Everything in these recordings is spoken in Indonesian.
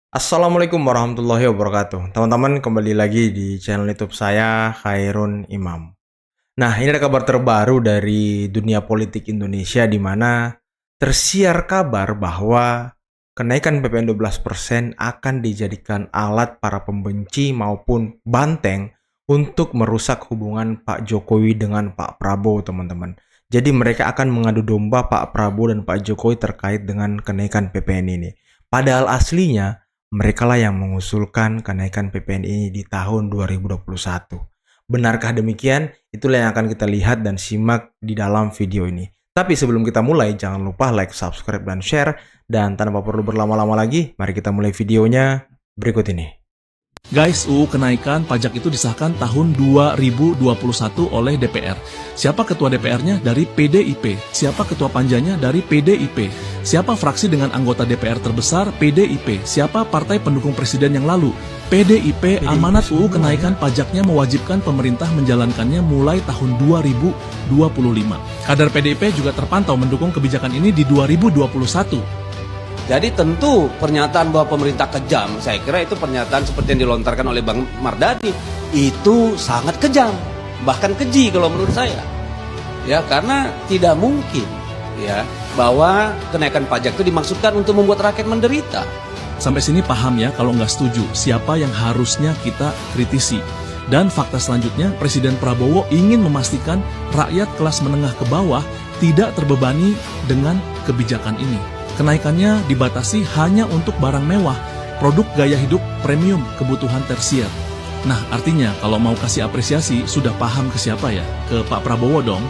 Assalamualaikum warahmatullahi wabarakatuh. Teman-teman, kembali lagi di channel YouTube saya, Khairun Imam. Nah, ini ada kabar terbaru dari dunia politik Indonesia di mana tersiar kabar bahwa kenaikan PPN 12% akan dijadikan alat para pembenci maupun banteng untuk merusak hubungan Pak Jokowi dengan Pak Prabowo, teman-teman. Jadi mereka akan mengadu domba Pak Prabowo dan Pak Jokowi terkait dengan kenaikan PPN ini. Padahal aslinya mereka lah yang mengusulkan kenaikan PPN ini di tahun 2021. Benarkah demikian? Itulah yang akan kita lihat dan simak di dalam video ini. Tapi sebelum kita mulai, jangan lupa like, subscribe, dan share. Dan tanpa perlu berlama-lama lagi, mari kita mulai videonya berikut ini. Guys, UU kenaikan pajak itu disahkan tahun 2021 oleh DPR. Siapa ketua DPR-nya? Dari PDIP. Siapa ketua panjanya? Dari PDIP. Siapa fraksi dengan anggota DPR terbesar? PDIP. Siapa partai pendukung presiden yang lalu? PDIP. Amanat UU kenaikan pajaknya mewajibkan pemerintah menjalankannya mulai tahun 2025. Kader PDIP juga terpantau mendukung kebijakan ini di 2021. Jadi tentu pernyataan bahwa pemerintah kejam, saya kira itu pernyataan seperti yang dilontarkan oleh Bang Mardhani, itu sangat kejam, bahkan keji kalau menurut saya. Ya, karena tidak mungkin ya bahwa kenaikan pajak itu dimaksudkan untuk membuat rakyat menderita. Sampai sini paham ya, kalau nggak setuju, siapa yang harusnya kita kritisi. Dan fakta selanjutnya, Presiden Prabowo ingin memastikan rakyat kelas menengah ke bawah tidak terbebani dengan kebijakan ini. Kenaikannya dibatasi hanya untuk barang mewah, produk gaya hidup premium, kebutuhan tersier. Nah, artinya kalau mau kasih apresiasi, sudah paham ke siapa ya? Ke Pak Prabowo dong.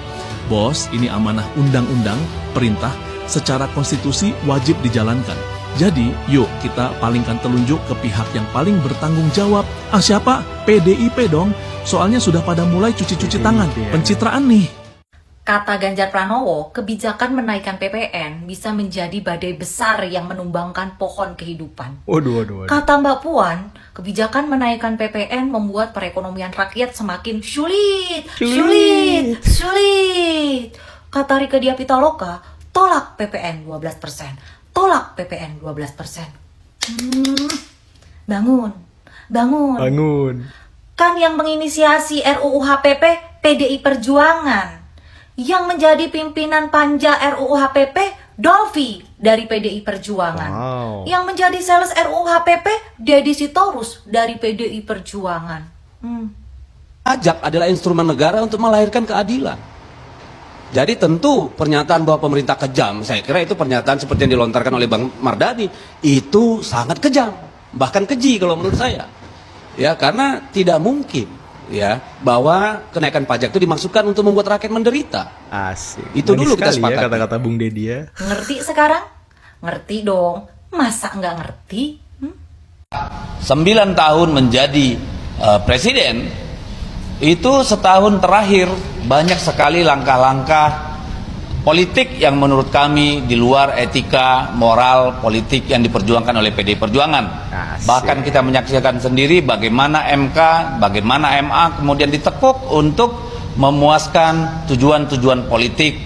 Bos, ini amanah undang-undang, perintah, secara konstitusi wajib dijalankan. Jadi, yuk kita palingkan telunjuk ke pihak yang paling bertanggung jawab. Siapa? PDIP dong. Soalnya sudah pada mulai cuci-cuci tangan. Pencitraan nih. Kata Ganjar Pranowo, kebijakan menaikkan PPN bisa menjadi badai besar yang menumbangkan pohon kehidupan. Waduh. Kata Mbak Puan, kebijakan menaikkan PPN membuat perekonomian rakyat semakin sulit. Kata Rieke Diah Pitaloka, tolak PPN 12%. Tolak PPN 12%. Bangun. Kan yang menginisiasi RUU HPP PDI Perjuangan. Yang menjadi pimpinan panja RUU HPP, Dolfi dari PDI Perjuangan. Wow. Yang menjadi sales RUU HPP, Deddy Sitorus dari PDI Perjuangan. Pajak adalah instrumen negara untuk melahirkan keadilan. Jadi tentu pernyataan bahwa pemerintah kejam, saya kira itu pernyataan seperti yang dilontarkan oleh Bang Mardhani, itu sangat kejam, bahkan keji kalau menurut saya. Ya, karena tidak mungkin ya bahwa kenaikan pajak itu dimaksudkan untuk membuat rakyat menderita. Asik. Itu dulu kita sekali sepakati. ya kata-kata Bung Deddy ya. Ngerti sekarang? Ngerti dong. Masa nggak ngerti? 9 tahun menjadi presiden, itu setahun terakhir banyak sekali langkah-langkah politik yang menurut kami di luar etika, moral, politik yang diperjuangkan oleh PDI Perjuangan. Asik. Bahkan kita menyaksikan sendiri bagaimana MK, bagaimana MA kemudian ditekuk untuk memuaskan tujuan-tujuan politik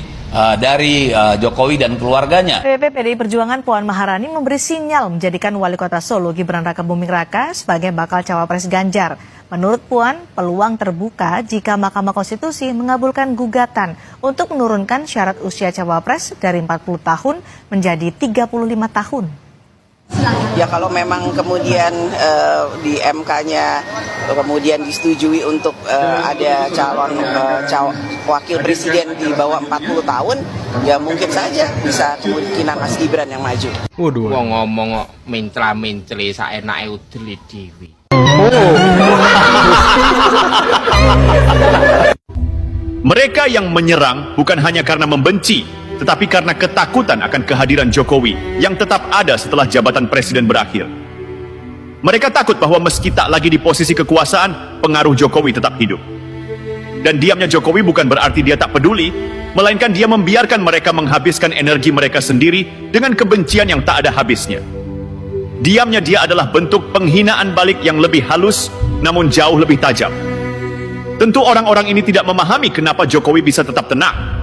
dari Jokowi dan keluarganya. DPP PDI Perjuangan Puan Maharani memberi sinyal menjadikan Wali Kota Solo Gibran Rakabuming Raka sebagai bakal cawapres Ganjar. Menurut Puan, peluang terbuka jika Mahkamah Konstitusi mengabulkan gugatan untuk menurunkan syarat usia cawapres dari 40 tahun menjadi 35 tahun. Ya kalau memang kemudian di MK-nya kemudian disetujui untuk ada calon wakil presiden di bawah 40 tahun, ya mungkin saja bisa kemungkinan Mas Gibran yang maju. Waduh. Wong ngomong kok mintra-mintri saenake udeli dhewe. Mereka yang menyerang bukan hanya karena membenci, tetapi karena ketakutan akan kehadiran Jokowi yang tetap ada setelah jabatan presiden berakhir. Mereka takut bahwa meski tak lagi di posisi kekuasaan, pengaruh Jokowi tetap hidup. Dan diamnya Jokowi bukan berarti dia tak peduli, melainkan dia membiarkan mereka menghabiskan energi mereka sendiri dengan kebencian yang tak ada habisnya. Diamnya dia adalah bentuk penghinaan balik yang lebih halus, namun jauh lebih tajam. Tentu orang-orang ini tidak memahami kenapa Jokowi bisa tetap tenang.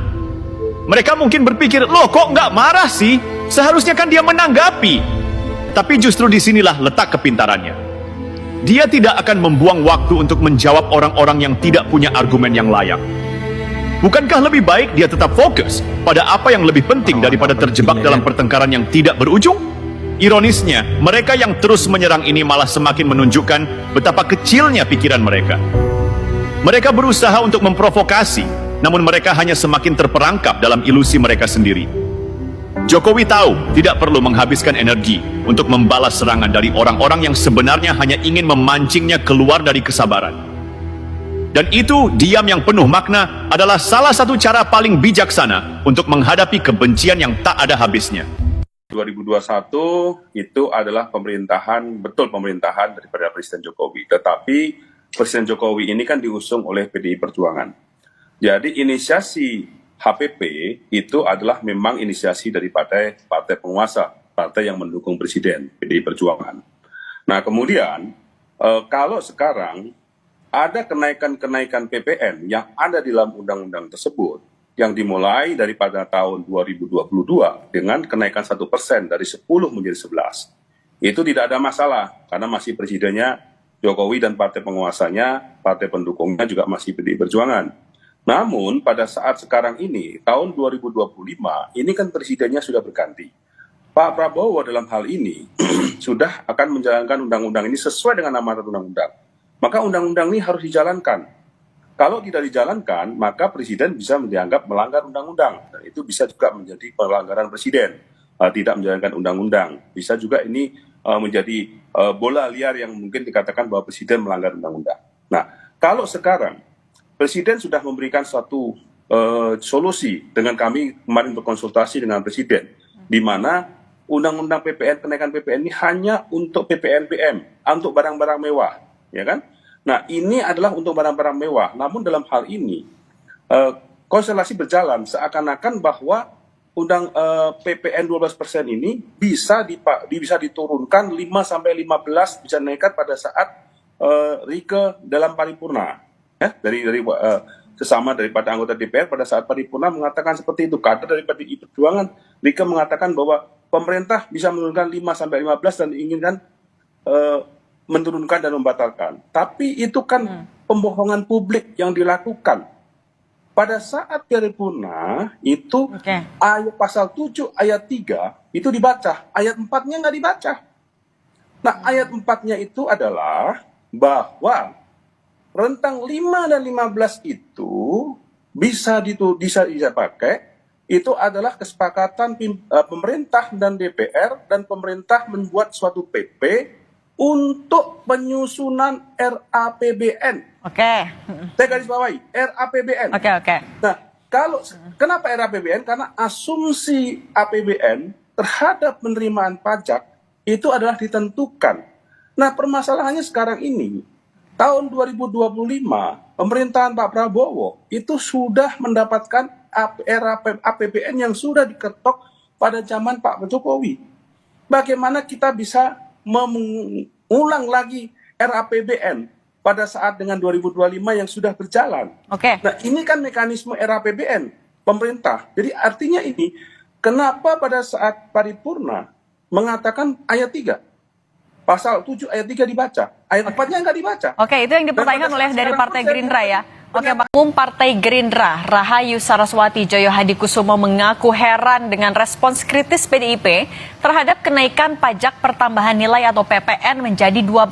Mereka mungkin berpikir, loh kok nggak marah sih? Seharusnya kan dia menanggapi. Tapi justru disinilah letak kepintarannya. Dia tidak akan membuang waktu untuk menjawab orang-orang yang tidak punya argumen yang layak. Bukankah lebih baik dia tetap fokus pada apa yang lebih penting daripada terjebak dalam pertengkaran yang tidak berujung? Ironisnya, mereka yang terus menyerang ini malah semakin menunjukkan betapa kecilnya pikiran mereka. Mereka berusaha untuk memprovokasi, namun mereka hanya semakin terperangkap dalam ilusi mereka sendiri. Jokowi tahu tidak perlu menghabiskan energi untuk membalas serangan dari orang-orang yang sebenarnya hanya ingin memancingnya keluar dari kesabaran. Dan itu, diam yang penuh makna adalah salah satu cara paling bijaksana untuk menghadapi kebencian yang tak ada habisnya. 2021 itu adalah pemerintahan daripada Presiden Jokowi. Tetapi Presiden Jokowi ini kan diusung oleh PDI Perjuangan. Jadi inisiasi HPP itu adalah memang inisiasi dari partai penguasa, partai yang mendukung Presiden, PDI Perjuangan. Nah kemudian kalau sekarang ada kenaikan-kenaikan PPN yang ada di dalam undang-undang tersebut, yang dimulai daripada tahun 2022 dengan kenaikan 1% dari 10 menjadi 11. Itu tidak ada masalah, karena masih presidennya Jokowi dan partai penguasanya, partai pendukungnya juga masih PDI Perjuangan. Namun pada saat sekarang ini, tahun 2025, ini kan presidennya sudah berganti. Pak Prabowo dalam hal ini sudah akan menjalankan undang-undang ini sesuai dengan amanat undang-undang. Maka undang-undang ini harus dijalankan. Kalau tidak dijalankan, maka presiden bisa dianggap melanggar undang-undang. Dan itu bisa juga menjadi pelanggaran presiden, tidak menjalankan undang-undang. Bisa juga ini menjadi bola liar yang mungkin dikatakan bahwa presiden melanggar undang-undang. Nah, kalau sekarang Presiden sudah memberikan suatu solusi dengan kami kemarin berkonsultasi dengan Presiden, di mana undang-undang PPN, kenaikan PPN ini hanya untuk PPNBM, untuk barang-barang mewah, ya kan? Nah, ini adalah untuk barang-barang mewah. Namun dalam hal ini konstelasi berjalan seakan-akan bahwa PPN 12% ini bisa diturunkan 5-15, bisa naikkan pada saat Rike dalam paripurna. Dari sesama daripada anggota DPR pada saat paripurna mengatakan seperti itu. Kader dari PDI Perjuangan, Rike mengatakan bahwa pemerintah bisa menurunkan 5-15 dan inginkan menurunkan dan membatalkan. Tapi itu kan pembohongan publik yang dilakukan. Pada saat paripurna itu ayat pasal 7 ayat 3 itu dibaca, ayat 4-nya nggak dibaca. Nah, ayat 4-nya itu adalah bahwa rentang 5 dan 15 itu bisa dipakai, itu adalah kesepakatan pemerintah dan DPR, dan pemerintah membuat suatu PP untuk penyusunan RAPBN. Saya garis bawahi, RAPBN. Nah, kenapa RAPBN? Karena asumsi APBN terhadap penerimaan pajak itu adalah ditentukan. Nah, permasalahannya sekarang ini, tahun 2025, pemerintahan Pak Prabowo itu sudah mendapatkan APBN yang sudah diketok pada zaman Pak Jokowi. Bagaimana kita bisa mengulang lagi RAPBN pada saat dengan 2025 yang sudah berjalan? Nah, ini kan mekanisme RAPBN pemerintah. Jadi artinya ini, kenapa pada saat paripurna mengatakan ayat 3? Pasal 7 ayat 3 dibaca, ayat 4-nya nggak dibaca. Itu yang dipertanyakan oleh dari Partai Gerindra ya. Umum Partai Gerindra, Rahayu Saraswati Joyo Hadikusumo mengaku heran dengan respons kritis PDIP terhadap kenaikan pajak pertambahan nilai atau PPN menjadi 12%.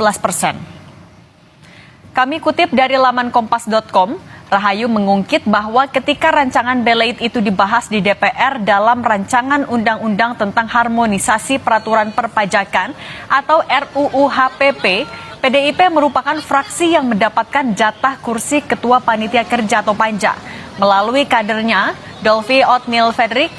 Kami kutip dari laman kompas.com, Rahayu mengungkit bahwa ketika rancangan Beleit itu dibahas di DPR dalam rancangan undang-undang tentang harmonisasi peraturan perpajakan atau RUU HPP, PDIP merupakan fraksi yang mendapatkan jatah kursi Ketua Panitia Kerja atau Panja. Melalui kadernya, Dolvi Otniel Fredrik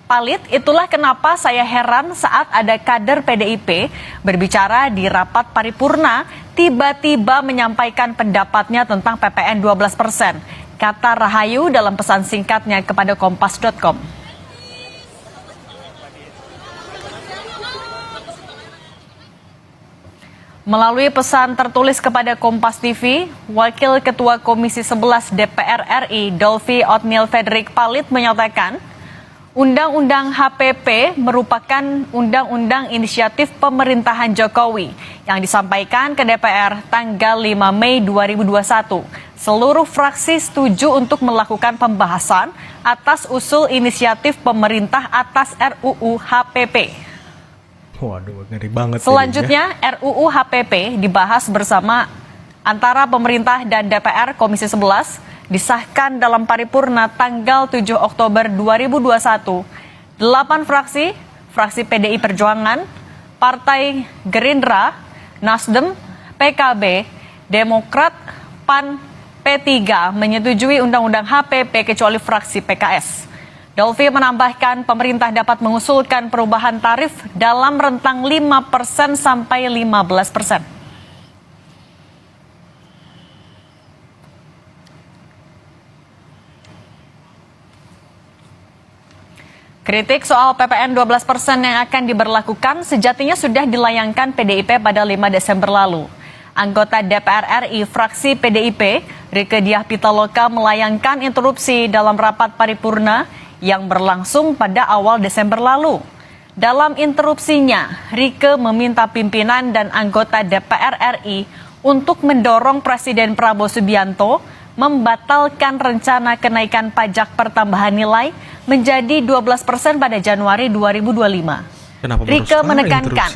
Palit, itulah kenapa saya heran saat ada kader PDIP berbicara di rapat paripurna, tiba-tiba menyampaikan pendapatnya tentang PPN 12%, kata Rahayu dalam pesan singkatnya kepada kompas.com. Melalui pesan tertulis kepada Kompas TV, Wakil Ketua Komisi 11 DPR RI, Dolvi Otniel Fredrik Palit menyatakan, Undang-Undang HPP merupakan undang-undang inisiatif pemerintahan Jokowi yang disampaikan ke DPR tanggal 5 Mei 2021. Seluruh fraksi setuju untuk melakukan pembahasan atas usul inisiatif pemerintah atas RUU HPP. Waduh, ngeri banget. Selanjutnya, RUU HPP dibahas bersama antara pemerintah dan DPR Komisi 11, disahkan dalam paripurna tanggal 7 Oktober 2021. 8 fraksi PDI Perjuangan, Partai Gerindra, Nasdem, PKB, Demokrat, PAN, P3 menyetujui Undang-Undang HPP kecuali fraksi PKS. Dolvi menambahkan pemerintah dapat mengusulkan perubahan tarif dalam rentang 5% sampai 15%. Kritik soal PPN 12% yang akan diberlakukan sejatinya sudah dilayangkan PDIP pada 5 Desember lalu. Anggota DPR RI fraksi PDIP, Rieke Diah Pitaloka melayangkan interupsi dalam rapat paripurna yang berlangsung pada awal Desember lalu. Dalam interupsinya, Rieke meminta pimpinan dan anggota DPR RI untuk mendorong Presiden Prabowo Subianto membatalkan rencana kenaikan pajak pertambahan nilai menjadi 12% pada Januari 2025. Rieke menekankan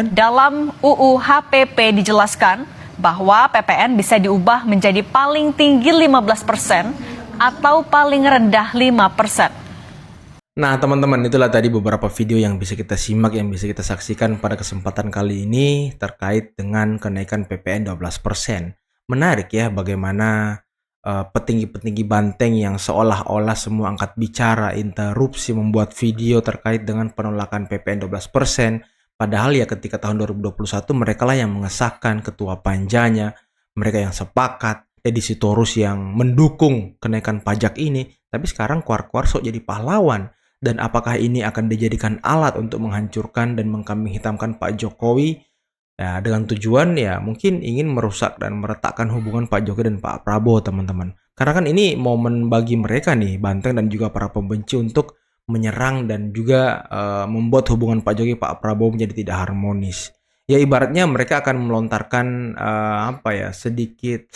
dalam UU HPP dijelaskan bahwa PPN bisa diubah menjadi paling tinggi 15% atau paling rendah 5%. Nah teman-teman, itulah tadi beberapa video yang bisa kita simak, yang bisa kita saksikan pada kesempatan kali ini terkait dengan kenaikan PPN 12%. Menarik ya bagaimana petinggi-petinggi banteng yang seolah-olah semua angkat bicara, interupsi, membuat video terkait dengan penolakan PPN 12%. Padahal ya ketika tahun 2021 mereka lah yang mengesahkan, ketua panjanya, mereka yang sepakat, Edi Sitorus yang mendukung kenaikan pajak ini. Tapi sekarang keluar-keluar sok jadi pahlawan. Dan apakah ini akan dijadikan alat untuk menghancurkan dan mengkambing hitamkan Pak Jokowi? Ya, dengan tujuan ya mungkin ingin merusak dan meretakkan hubungan Pak Jokowi dan Pak Prabowo, teman-teman. Karena kan ini momen bagi mereka nih, Banteng dan juga para pembenci, untuk menyerang dan juga membuat hubungan Pak Jokowi Pak Prabowo menjadi tidak harmonis. Ya ibaratnya mereka akan melontarkan sedikit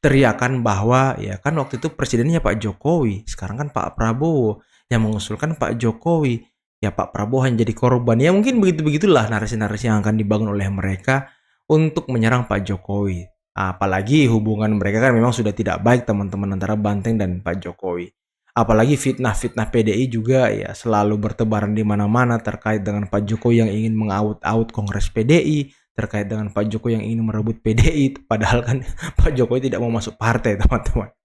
teriakan bahwa ya kan waktu itu presidennya Pak Jokowi, sekarang kan Pak Prabowo yang mengusulkan Pak Jokowi. Ya Pak Prabowo hanya jadi korban. Ya mungkin begitu-begitulah narasi-narasi yang akan dibangun oleh mereka untuk menyerang Pak Jokowi. Apalagi hubungan mereka kan memang sudah tidak baik, teman-teman, antara Banteng dan Pak Jokowi. Apalagi fitnah-fitnah PDI juga ya selalu bertebaran di mana-mana terkait dengan Pak Jokowi yang ingin mengaut-aut Kongres PDI, terkait dengan Pak Jokowi yang ingin merebut PDI, padahal kan Pak Jokowi tidak mau masuk partai, teman-teman.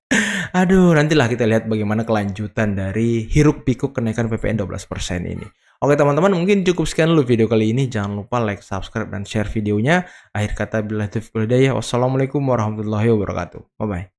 Aduh, nantilah kita lihat bagaimana kelanjutan dari hiruk pikuk kenaikan PPN 12% ini. Oke teman-teman, mungkin cukup sekian dulu video kali ini. Jangan lupa like, subscribe, dan share videonya. Akhir kata, billahi taufiq wal hidayah. Wassalamualaikum warahmatullahi wabarakatuh. Bye-bye.